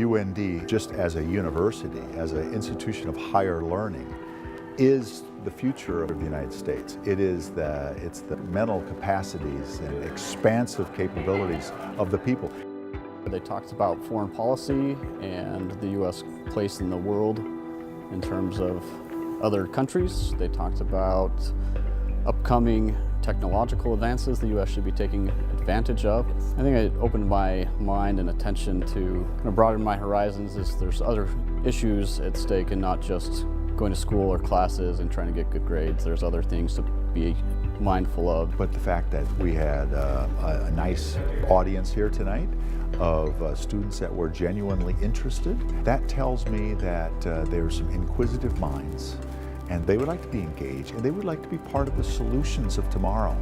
UND, just as a university, as an institution of higher learning, is the future of the United States. It's the mental capacities and expansive capabilities of the people. They talked about foreign policy and the U.S. place in the world in terms of other countries. They talked about upcoming technological advances the U.S. should be taking advantage of. I think it opened my mind and attention to broaden my horizons as there's other issues at stake and not just going to school or classes and trying to get good grades. There's other things to be mindful of. But the fact that we had a nice audience here tonight of students that were genuinely interested, that tells me that there's some inquisitive minds and they would like to be engaged and they would like to be part of the solutions of tomorrow.